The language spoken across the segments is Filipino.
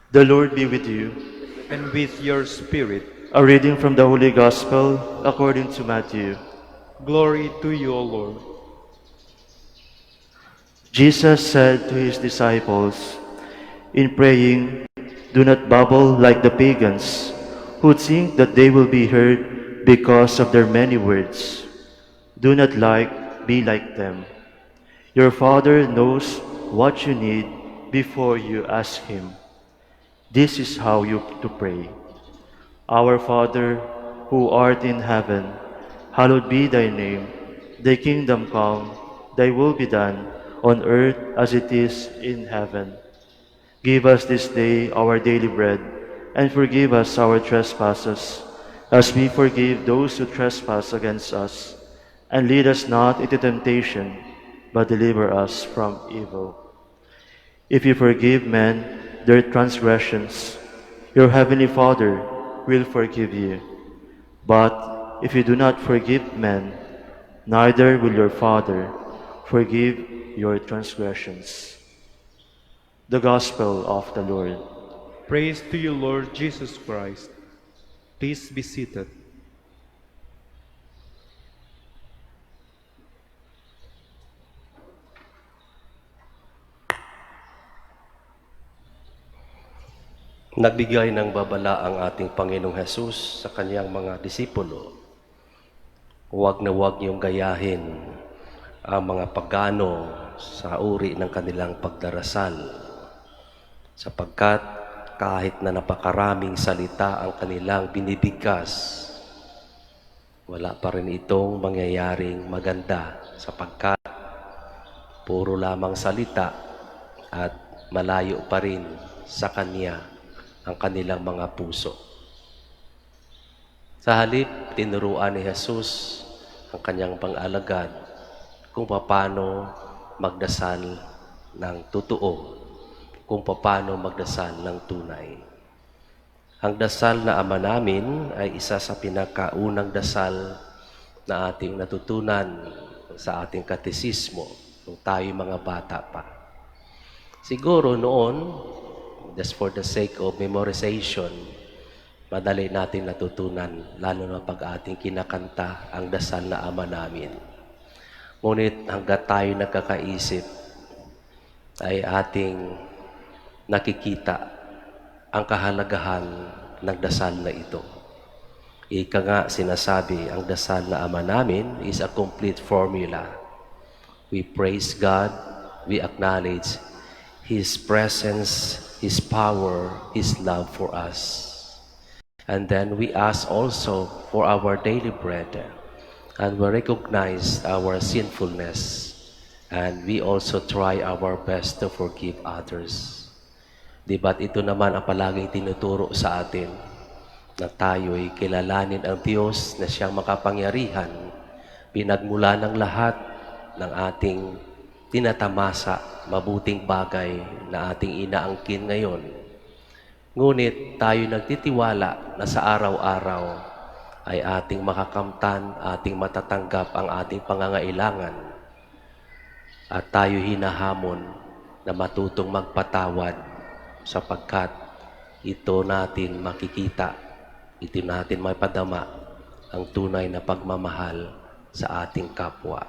The Lord be with you. and with your spirit. A reading from the Holy Gospel according to Matthew. Glory to you, O Lord. Jesus said to his disciples, "In praying, do not babble like the pagans, who think that they will be heard because of their many words. Do not be like them. Your Father knows what you need before you ask Him. This is how you to pray. Our Father, who art in heaven, hallowed be thy name. Thy kingdom come, thy will be done, on earth as it is in heaven. Give us this day our daily bread, and forgive us our trespasses, as we forgive those who trespass against us. And lead us not into temptation, but deliver us from evil. If you forgive men their transgressions, your heavenly Father will forgive you. But if you do not forgive men, neither will your Father forgive your transgressions." The Gospel of the Lord. Praise to you, Lord Jesus Christ. Please be seated. Nagbigay ng babala ang ating Panginoong Hesus sa kanyang mga disipulo. Huwag na huwag niyong gayahin ang mga pagano sa uri ng kanilang pagdarasal, sapagkat kahit na napakaraming salita ang kanilang binibigkas, wala pa rin itong mangyayaring maganda, sapagkat puro lamang salita at malayo pa rin sa Kanya ang kanilang mga puso. Sa halip, tinuruan ni Jesus ang kanyang pang-alagad kung paano magdasal ng totoo, kung paano magdasal ng tunay. Ang dasal na Ama namin ay isa sa pinakaunang dasal na ating natutunan sa ating katesismo nung tayo mga bata pa. Siguro noon, just for the sake of memorization, madali natin natutunan, lalo na pag ating kinakanta ang dasal na Ama namin. Ngunit hanggat tayo nagkakaisip, ay ating nakikita ang kahalagahan ng dasal na ito. Ika nga sinasabi, ang dasal na Ama namin is a complete formula. We praise God, we acknowledge His presence, His power, His love for us. And then we ask also for our daily bread, and we recognize our sinfulness, and we also try our best to forgive others. Diba't ito naman ang palaging tinuturo sa atin, na tayo'y kilalanin ang Diyos na siyang makapangyarihan, pinagmula ng lahat ng ating tinatamasa, mabuting bagay na ating inaangkin ngayon. Ngunit tayo nagtitiwala na sa araw-araw ay ating makakamtan, ating matatanggap ang ating pangangailangan, at tayo hinahamon na matutong magpatawad, sapagkat ito natin makikita, ito natin maipadama ang tunay na pagmamahal sa ating kapwa.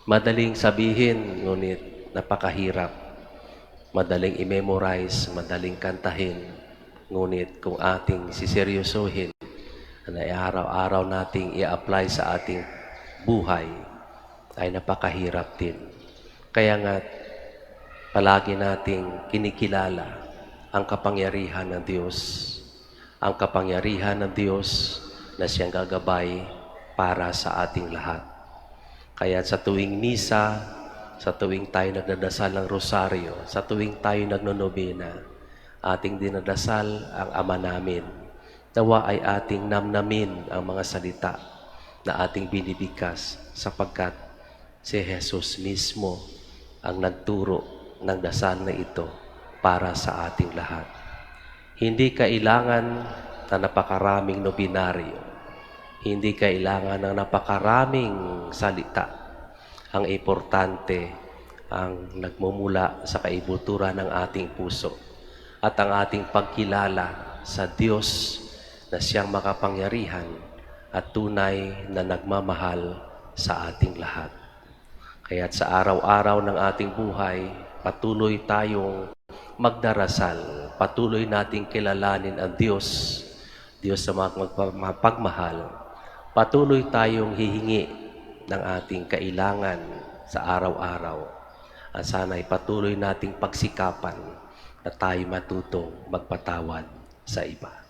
Madaling sabihin, ngunit napakahirap. Madaling i-memorize, madaling kantahin, ngunit kung ating siseryosohin, na araw-araw nating i-apply sa ating buhay, ay napakahirap din. Kaya nga, palagi nating kinikilala ang kapangyarihan ng Diyos. Ang kapangyarihan ng Diyos na siyang gagabay para sa ating lahat. Kaya sa tuwing misa, sa tuwing tayo nagdadasal ng rosaryo, sa tuwing tayo nagnonobena, ating dinadasal ang Ama namin. Nawa ay ating namnamin ang mga salita na ating binibigkas, sapagkat si Jesus mismo ang nagturo ng dasal na ito para sa ating lahat. Hindi kailangan na napakaraming nobinaryo. Hindi kailangan ng napakaraming salita. Ang importante ang nagmumula sa kaibuturan ng ating puso. at ang ating pagkilala sa Diyos na siyang makapangyarihan at tunay na nagmamahal sa ating lahat. Kaya't sa araw-araw ng ating buhay, patuloy tayong magdarasal, patuloy nating kilalanin ang Diyos, Diyos na mapagmahal. Patuloy tayong hihingi ng ating kailangan sa araw-araw. At sana'y patuloy nating pagsikapan na tayo matutong magpatawad sa iba.